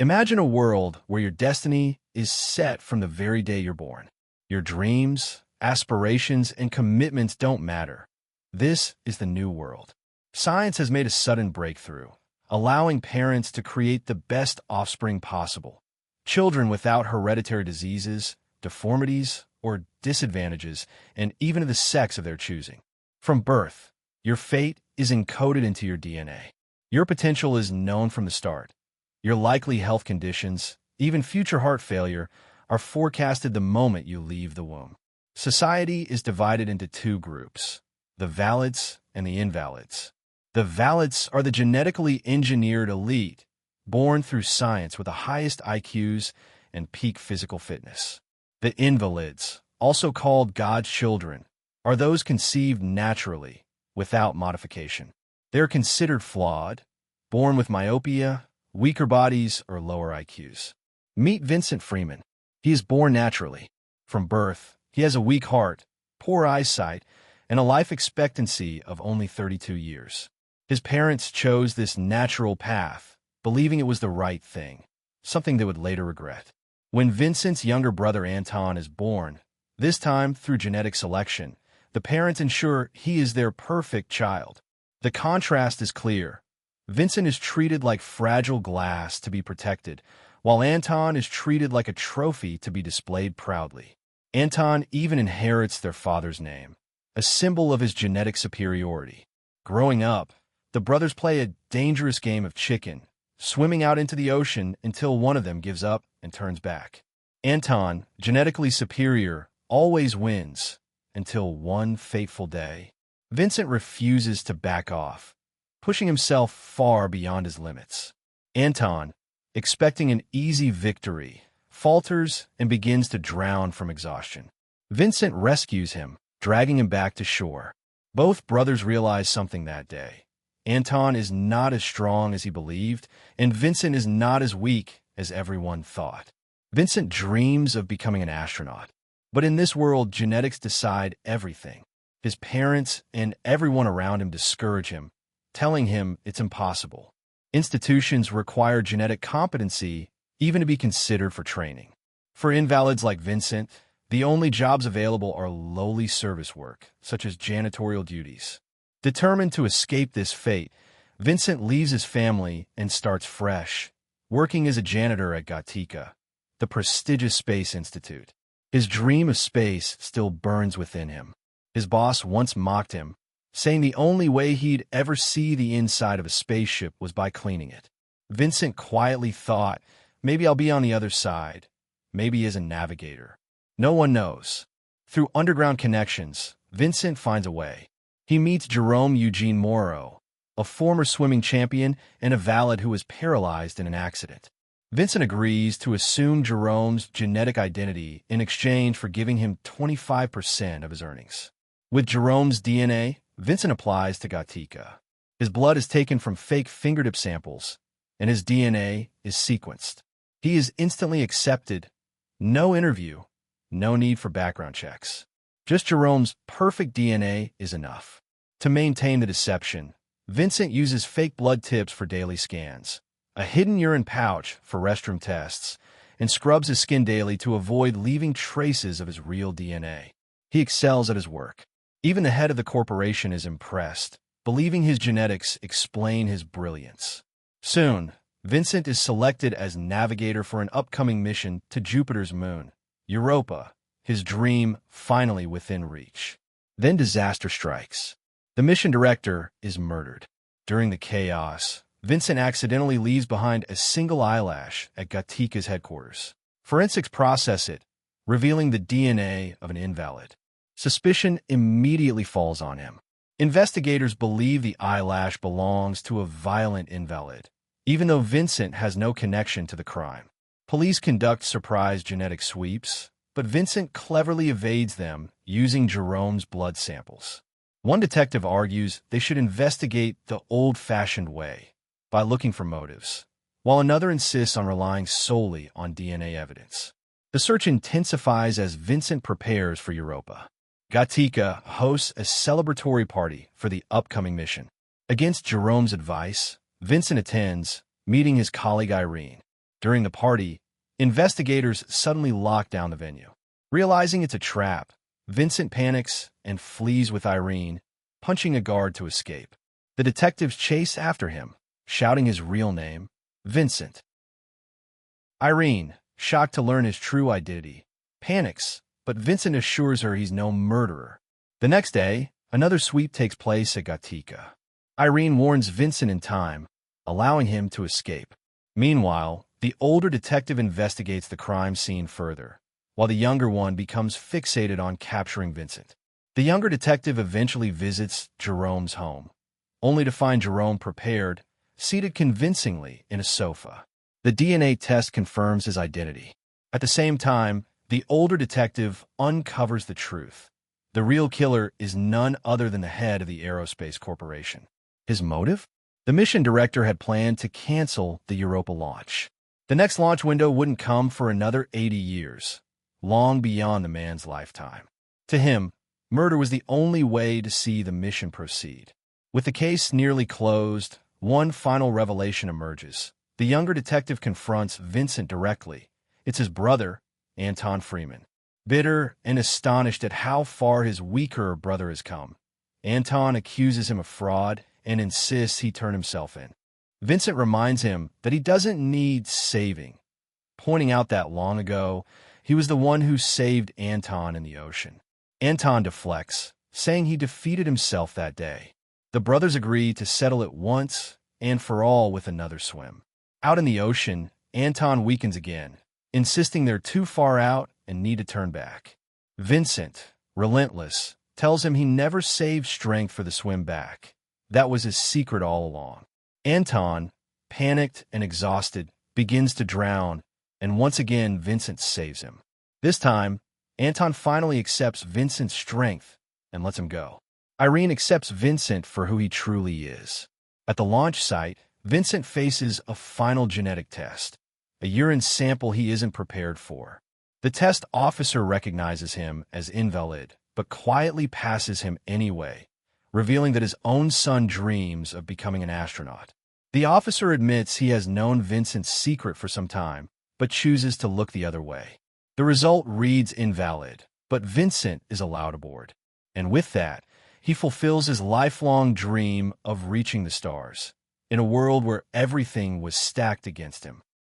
Imagine a world where your destiny is set from the very day you're born. Your dreams, aspirations, and commitments don't matter. This is the new world. Science has made a sudden breakthrough, allowing parents to create the best offspring possible. Children without hereditary diseases, deformities, or disadvantages, and even the sex of their choosing. From birth, your fate is encoded into your DNA. Your potential is known from the start. Your likely health conditions, even future heart failure, are forecasted the moment you leave the womb. Society is divided into two groups, the valids and the invalids. The valids are the genetically engineered elite, born through science with the highest IQs and peak physical fitness. The invalids, also called God's children, are those conceived naturally, without modification. They are considered flawed, born with myopia, weaker bodies, or lower IQs. Meet Vincent Freeman. He is born naturally. From birth, he has a weak heart, poor eyesight, and a life expectancy of only 32 years. His parents chose this natural path, believing it was the right thing, something they would later regret. When Vincent's younger brother Anton is born, this time through genetic selection, the parents ensure he is their perfect child. The contrast is clear. Vincent is treated like fragile glass to be protected, while Anton is treated like a trophy to be displayed proudly. Anton even inherits their father's name, a symbol of his genetic superiority. Growing up, the brothers play a dangerous game of chicken, swimming out into the ocean until one of them gives up and turns back. Anton, genetically superior, always wins, until one fateful day. Vincent refuses to back off, pushing himself far beyond his limits. Anton, expecting an easy victory, falters and begins to drown from exhaustion. Vincent rescues him, dragging him back to shore. Both brothers realize something that day. Anton is not as strong as he believed, and Vincent is not as weak as everyone thought. Vincent dreams of becoming an astronaut. But in this world, genetics decide everything. His parents and everyone around him discourage him, telling him it's impossible. Institutions require genetic competency even to be considered for training. For invalids like Vincent, the only jobs available are lowly service work, such as janitorial duties. Determined to escape this fate, Vincent leaves his family and starts fresh, working as a janitor at Gattaca, the prestigious space institute. His dream of space still burns within him. His boss once mocked him, saying the only way he'd ever see the inside of a spaceship was by cleaning it. Vincent quietly thought, maybe I'll be on the other side, maybe as a navigator. No one knows. Through underground connections, Vincent finds a way. He meets Jerome Eugene Morrow, a former swimming champion and a valid who was paralyzed in an accident. Vincent agrees to assume Jerome's genetic identity in exchange for giving him 25% of his earnings. With Jerome's DNA, Vincent applies to Gattaca. His blood is taken from fake fingertip samples, and his DNA is sequenced. He is instantly accepted. No interview, no need for background checks. Just Jerome's perfect DNA is enough. To maintain the deception, Vincent uses fake blood tips for daily scans, a hidden urine pouch for restroom tests, and scrubs his skin daily to avoid leaving traces of his real DNA. He excels at his work. Even the head of the corporation is impressed, believing his genetics explain his brilliance. Soon, Vincent is selected as navigator for an upcoming mission to Jupiter's moon, Europa, his dream finally within reach. Then disaster strikes. The mission director is murdered. During the chaos, Vincent accidentally leaves behind a single eyelash at Gattaca's headquarters. Forensics process it, revealing the DNA of an invalid. Suspicion immediately falls on him. Investigators believe the eyelash belongs to a violent invalid, even though Vincent has no connection to the crime. Police conduct surprise genetic sweeps, but Vincent cleverly evades them using Jerome's blood samples. One detective argues they should investigate the old-fashioned way, by looking for motives, while another insists on relying solely on DNA evidence. The search intensifies as Vincent prepares for Europa. Gattaca hosts a celebratory party for the upcoming mission. Against Jerome's advice, Vincent attends, meeting his colleague Irene. During the party, investigators suddenly lock down the venue. Realizing it's a trap, Vincent panics and flees with Irene, punching a guard to escape. The detectives chase after him, shouting his real name, Vincent. Irene, shocked to learn his true identity, panics, but Vincent assures her he's no murderer. The next day, another sweep takes place at Gattaca. Irene warns Vincent in time, allowing him to escape. Meanwhile, the older detective investigates the crime scene further, while the younger one becomes fixated on capturing Vincent. The younger detective eventually visits Jerome's home, only to find Jerome prepared, seated convincingly in a sofa. The DNA test confirms his identity. At the same time, the older detective uncovers the truth. The real killer is none other than the head of the aerospace corporation. His motive? The mission director had planned to cancel the Europa launch. The next launch window wouldn't come for another 80 years, long beyond the man's lifetime. To him, murder was the only way to see the mission proceed. With the case nearly closed, one final revelation emerges. The younger detective confronts Vincent directly. It's his brother, Anton Freeman. Bitter and astonished at how far his weaker brother has come, Anton accuses him of fraud and insists he turn himself in. Vincent reminds him that he doesn't need saving, pointing out that long ago, he was the one who saved Anton in the ocean. Anton deflects, saying he defeated himself that day. The brothers agree to settle it once and for all with another swim. Out in the ocean, Anton weakens again, insisting they're too far out and need to turn back. Vincent, relentless, tells him he never saved strength for the swim back. That was his secret all along. Anton, panicked and exhausted, begins to drown, and once again Vincent saves him. This time, Anton finally accepts Vincent's strength and lets him go. Irene accepts Vincent for who he truly is. At the launch site, Vincent faces a final genetic test, a urine sample he isn't prepared for. The test officer recognizes him as invalid, but quietly passes him anyway, revealing that his own son dreams of becoming an astronaut. The officer admits he has known Vincent's secret for some time, but chooses to look the other way. The result reads invalid, but Vincent is allowed aboard. And with that, he fulfills his lifelong dream of reaching the stars, in a world where everything was stacked against him.